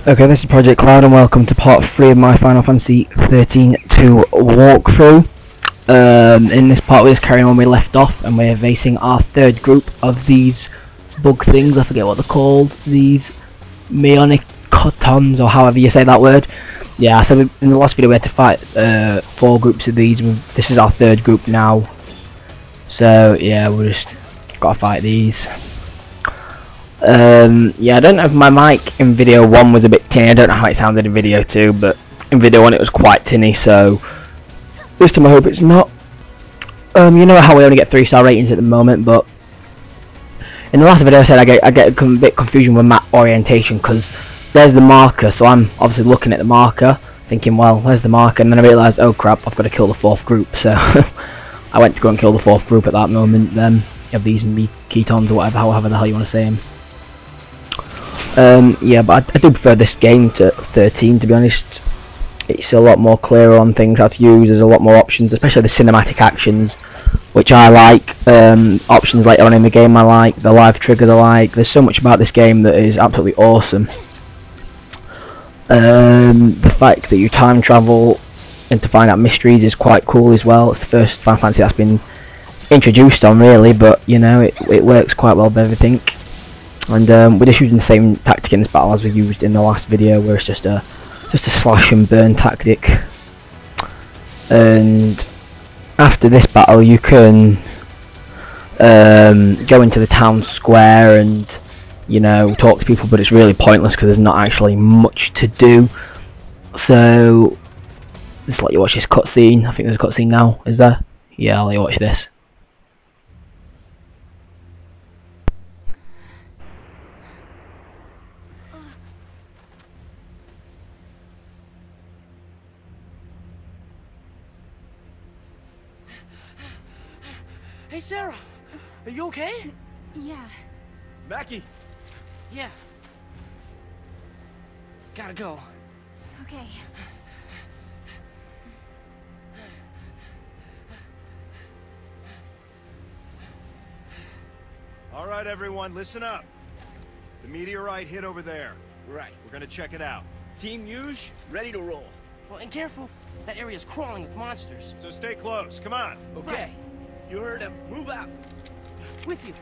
Okay, this is Project Cloud and welcome to part 3 of my Final Fantasy XIII-2 walkthrough. In this part we're just carrying on where we left off and we're facing our third group of these bug things. I forget what they're called, these Meonicotons or however you say that word. Yeah, so in the last video we had to fight 4 groups of these. This is our third group now. So yeah, we just gotta fight these. Yeah, I don't know if my mic in video 1 was a bit tinny. I don't know how it sounded in video 2, but in video 1 it was quite tinny, so this time I hope it's not. You know how we only get 3-star ratings at the moment, but in the last video I said I get a bit confusion with map orientation, because there's the marker, so I'm obviously looking at the marker thinking, well, there's the marker, and then I realised, oh crap, I've got to kill the 4th group, so I went to go and kill the 4th group at that moment. Then of these ketons or whatever, however the hell you want to say them. Yeah, but I do prefer this game to 13, to be honest. It's a lot more clearer on things how to use. There's a lot more options, especially the cinematic actions, which I like. Options later on in the game I like. The live triggers I like. There's so much about this game that is absolutely awesome. The fact that you time travel and to find out mysteries is quite cool as well. It's the first Final Fantasy that's been introduced on, really, but you know, it works quite well with everything. And we're just using the same tactic in this battle as we used in the last video, where it's just a slash and burn tactic. And after this battle you can go into the town square and, you know, talk to people, but it's really pointless because there's not actually much to do. So just let you watch this cutscene. I think there's a cutscene now, is there? Yeah, I'll let you watch this. Hey, Sarah, are you okay? Yeah. Mackie. Yeah. Gotta go. Okay. All right, everyone, listen up. The meteorite hit over there. Right. We're gonna check it out. Team Yuge, ready to roll. Well, and careful. That area's crawling with monsters. So stay close. Come on. Okay. Right. You heard him. Move out. With you.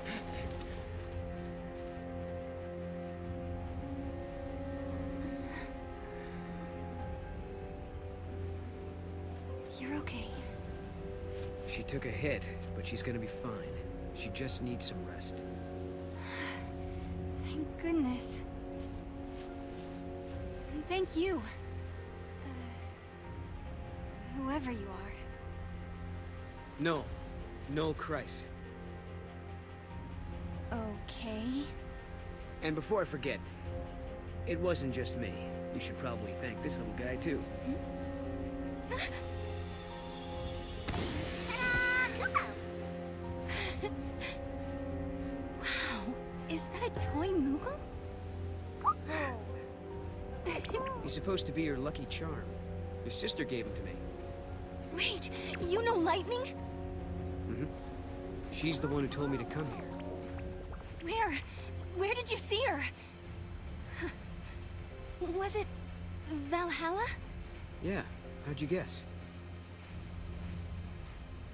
You're okay. She took a hit, but she's gonna be fine. She just needs some rest. Thank goodness. And thank you. Whoever you are. No, Christ. Okay. And before I forget, it wasn't just me. You should probably thank this little guy, too. Wow, is that a toy Moogle? He's supposed to be your lucky charm. Your sister gave him to me. Wait, you know Lightning? Mm-hmm. She's the one who told me to come here. Where did you see her? Was it Valhalla? Yeah, how'd you guess?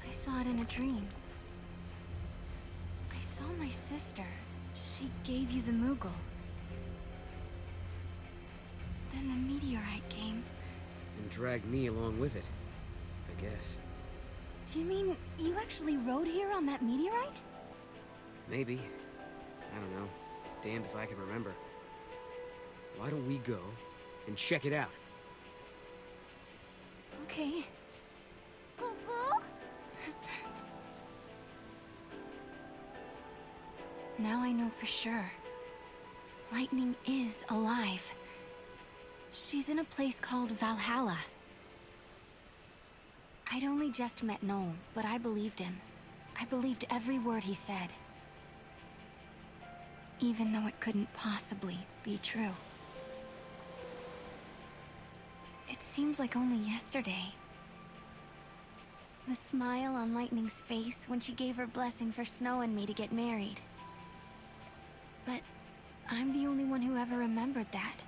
I saw it in a dream. I saw my sister. She gave you the Moogle. Then the meteorite came. And dragged me along with it, I guess. Do you mean you actually rode here on that meteorite? Maybe. I don't know. Damned if I can remember. Why don't we go and check it out? Okay. Now I know for sure. Lightning is alive. She's in a place called Valhalla. I'd only just met Noel, but I believed him. I believed every word he said. Even though it couldn't possibly be true. It seems like only yesterday. The smile on Lightning's face when she gave her blessing for Snow and me to get married. But I'm the only one who ever remembered that.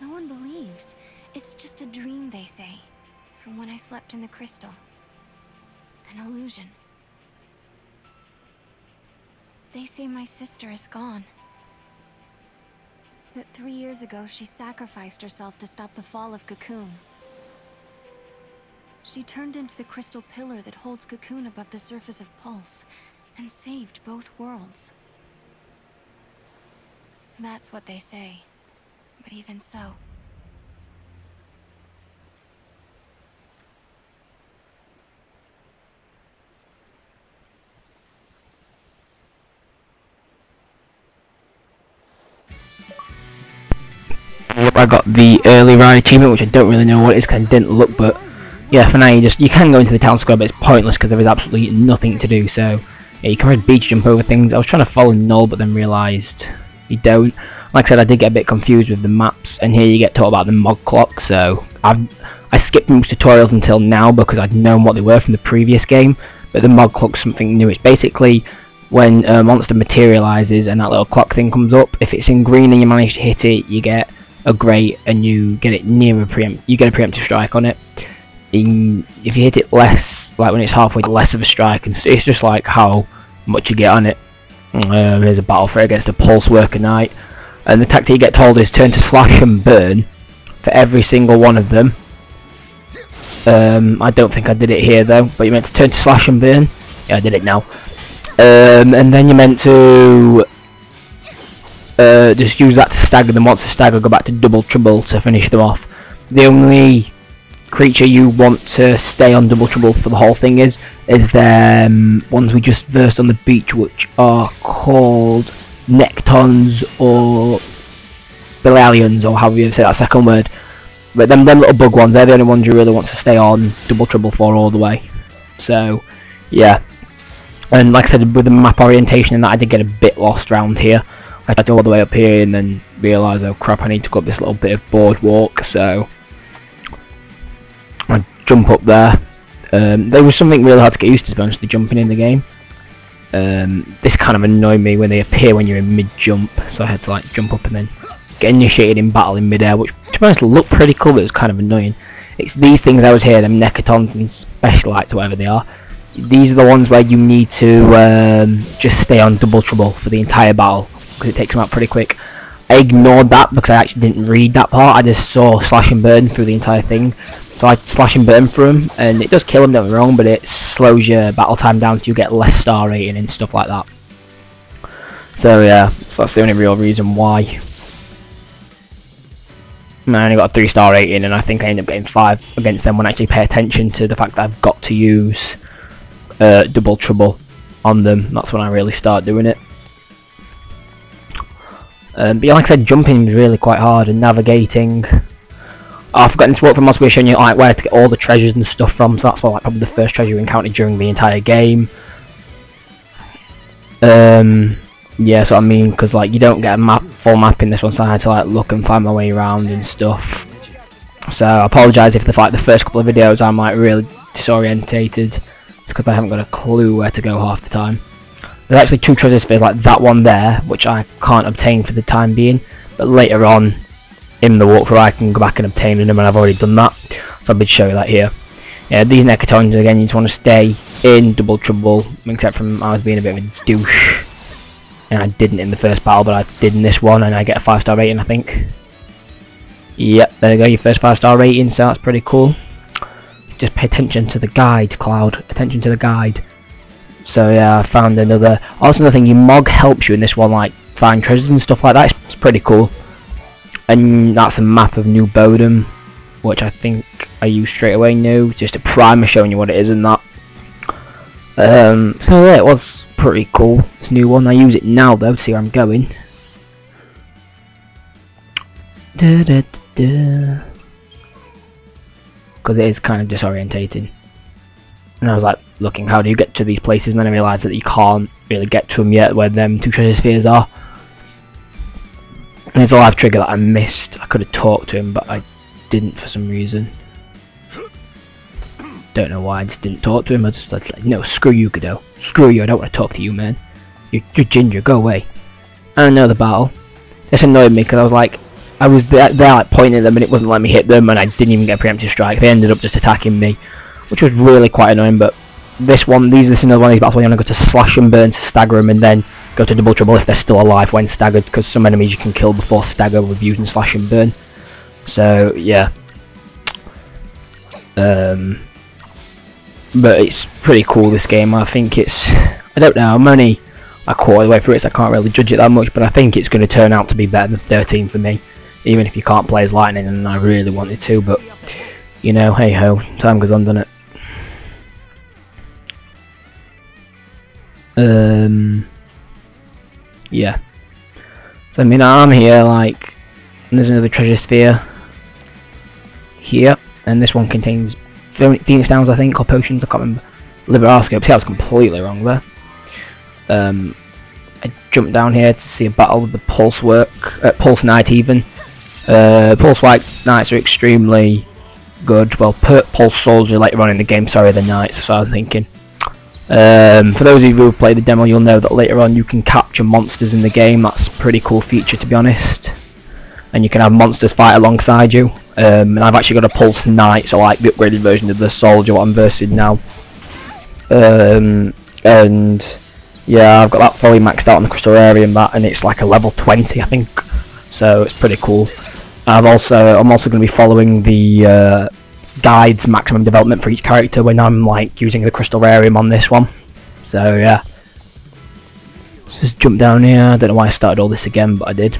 No one believes. It's just a dream, they say. From when I slept in the crystal. An illusion. They say my sister is gone. That 3 years ago she sacrificed herself to stop the fall of Cocoon. She turned into the crystal pillar that holds Cocoon above the surface of Pulse, and saved both worlds. That's what they say. But even so... I got the early ride achievement, which I don't really know what it is because I didn't look, but yeah, for now you can go into the town square, but it's pointless because there is absolutely nothing to do. So yeah, you can ride beach jump over things. I was trying to follow Null, but then realised you don't. Like I said, I did get a bit confused with the maps, and here you get taught about the mod clock. So I skipped most tutorials until now because I'd known what they were from the previous game, but the mod clock's something new. It's basically when a monster materialises and that little clock thing comes up. If it's in green and you manage to hit it, you get a great, and you get it near a preemptive strike on it. If you hit it less, like when it's halfway, less of a strike, and it's just like how much you get on it. Here's a battle for it against a Pulse Worker Knight, and the tactic you get told is turn to slash and burn for every single one of them. I don't think I did it here though, but you meant to turn to slash and burn. Yeah, I did it now. And then you meant to just use that to stagger them. Once the stagger, go back to double trouble to finish them off. The only creature you want to stay on double trouble for the whole thing is the ones we just versed on the beach, which are called Nectons or Bilalians, or however you say that second word. But them little bug ones, they're the only ones you really want to stay on double trouble for all the way. So yeah, and like I said, with the map orientation and that, I did get a bit lost around here. I had to go all the way up here and then realise, oh crap, I need to go up this little bit of boardwalk, so I jump up there. There was something really hard to get used to be honest, the jumping in the game. This kind of annoyed me when they appear when you're in mid-jump, so I had to like jump up and then get initiated in battle in mid-air, which to be honest looked pretty cool, but it was kind of annoying. It's these things I was here, them Necatons and Specialites, whatever they are. These are the ones where you need to just stay on double trouble for the entire battle, because it takes them out pretty quick. I ignored that because I actually didn't read that part. I just saw slash and burn through the entire thing. So I slash and burn through them, and it does kill them, don't get me wrong, but it slows your battle time down so you get less star rating and stuff like that. So yeah, so that's the only real reason why. I only got a 3-star rating, and I think I ended up getting 5 against them when I actually pay attention to the fact that I've got to use double trouble on them. That's when I really start doing it. But yeah, like I said, jumping is really quite hard, and navigating. I've forgotten to work from possibly showing you like where to get all the treasures and stuff from, so that's like probably the first treasure you encountered during the entire game. Yeah, so I mean, because like you don't get a full map in this one, so I had to like look and find my way around and stuff. So I apologise if the first couple of videos I'm like really disorientated. It's because I haven't got a clue where to go half the time. There's actually 2 treasure spheres like that one there, which I can't obtain for the time being, but later on in the walkthrough I can go back and obtain them, and I've already done that, so I'll be show you that here. Yeah, these Necatons again, you just want to stay in double trouble, except from I was being a bit of a douche, and I didn't in the first battle, but I did in this one, and I get a 5-star rating, I think. Yep, there you go, your first 5-star rating, so that's pretty cool. Just pay attention to the guide, Cloud, attention to the guide. So yeah, I found another. Also another thing, your Mog helps you in this one, like find treasures and stuff like that. It's pretty cool. And that's a map of New Bodom, which I think I used straight away. New, just a primer showing you what it is and that. So yeah, it was pretty cool. This new one. I use it now though to see where I'm going. Because it is kind of disorientating. And I was like looking, how do you get to these places, and then I realised that you can't really get to them yet where them 2 treasure spheres are. And there's a live trigger that I missed. I could have talked to him, but I didn't for some reason. Don't know why, I just didn't talk to him. I just like, no, screw you, Godot. Screw you, I don't want to talk to you, man. You're ginger, go away. I don't know the battle. This annoyed me because I was like, I was there like pointing at them and it wasn't letting me hit them, and I didn't even get a preemptive strike. They ended up just attacking me, which was really quite annoying. But this is another one of these battles where you want to go to slash and burn to stagger them, and then go to double trouble if they're still alive when staggered, because some enemies you can kill before stagger with using slash and burn. So yeah. But it's pretty cool, this game. I think it's, I don't know, I'm only a quarter of the way through it, so I can't really judge it that much, but I think it's going to turn out to be better than 13 for me, even if you can't play as Lightning, and I really wanted to, but you know, hey ho, time goes on, doesn't it? Yeah. So I mean, I'm here, like, and there's another treasure sphere here, and this one contains Phoenix Downs, I think, or potions, I can't remember. Liver Arscope, see, I was completely wrong there. I jumped down here to see a battle with the Pulse Knight even. Pulse White Knights are extremely good, well, Pulse Soldier later on in the game, sorry, the Knights, so I was thinking. For those of you who have played the demo, you'll know that later on you can capture monsters in the game. That's a pretty cool feature, to be honest. And you can have monsters fight alongside you. And I've actually got a Pulse Knight, so like the upgraded version of the Soldier, what I'm versing now. And yeah, I've got that fully maxed out on the Crystal Area and that, and it's like a level 20, I think. So it's pretty cool. I'm also going to be following the guide's maximum development for each character when I'm like using the Crystal Rarium on this one. So yeah. Let's just jump down here. I don't know why I started all this again, but I did.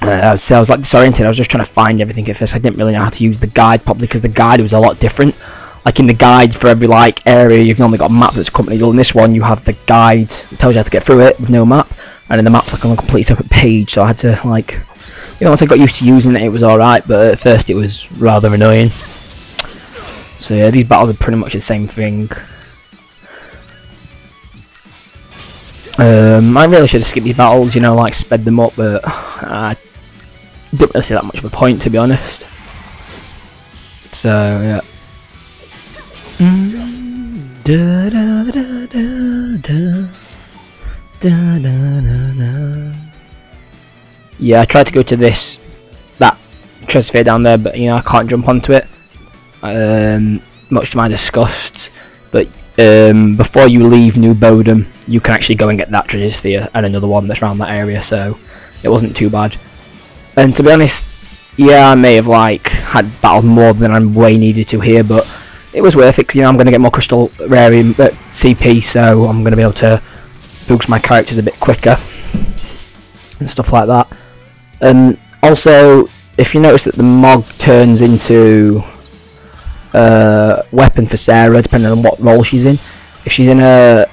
So I was like disoriented. I was just trying to find everything at first. I didn't really know how to use the guide properly, because the guide was a lot different. Like in the guide for every like area, you've normally got a map that's accompanied. In this one, you have the guide that tells you how to get through it with no map, and then the map's like on a completely separate page. So I had to like, you know, once I got used to using it, it was alright, but at first it was rather annoying. So yeah, these battles are pretty much the same thing. I really should have skipped these battles, you know, like sped them up, but I didn't really see that much of a point, to be honest. So yeah. Yeah, I tried to go to that treasure sphere down there, but you know, I can't jump onto it, much to my disgust. But before you leave New Bodom, you can actually go and get that treasure sphere and another one that's around that area, so it wasn't too bad. And to be honest, yeah, I may have like had battled more than I way needed to here, but it was worth it, 'cause, you know, I'm going to get more Crystal Rarium CP, so I'm going to be able to boost my characters a bit quicker and stuff like that. And also, if you notice that the Mog turns into weapon for Sarah, depending on what role she's in. If she's in a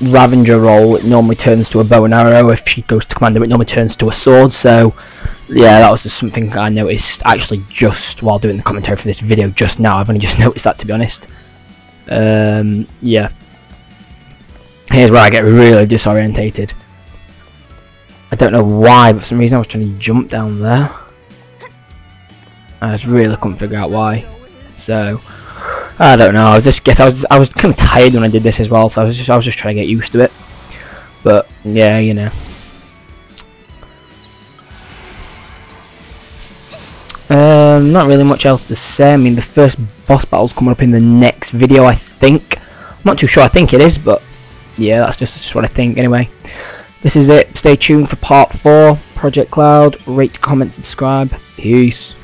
Ravenger role, it normally turns to a bow and arrow. If she goes to Commander, it normally turns to a sword. So yeah, that was just something I noticed actually just while doing the commentary for this video just now. I've only just noticed that, to be honest. Yeah. Here's where I get really disorientated. I don't know why, but for some reason I was trying to jump down there. I just really couldn't figure out why. So I don't know. I was kind of tired when I did this as well, so I was just trying to get used to it. But yeah, you know. Not really much else to say. I mean, the first boss battle's coming up in the next video, I think. I'm not too sure. I think it is, but yeah, that's just what I think. Anyway, this is it. Stay tuned for part 4. Project Cloud. Rate, comment, subscribe. Peace.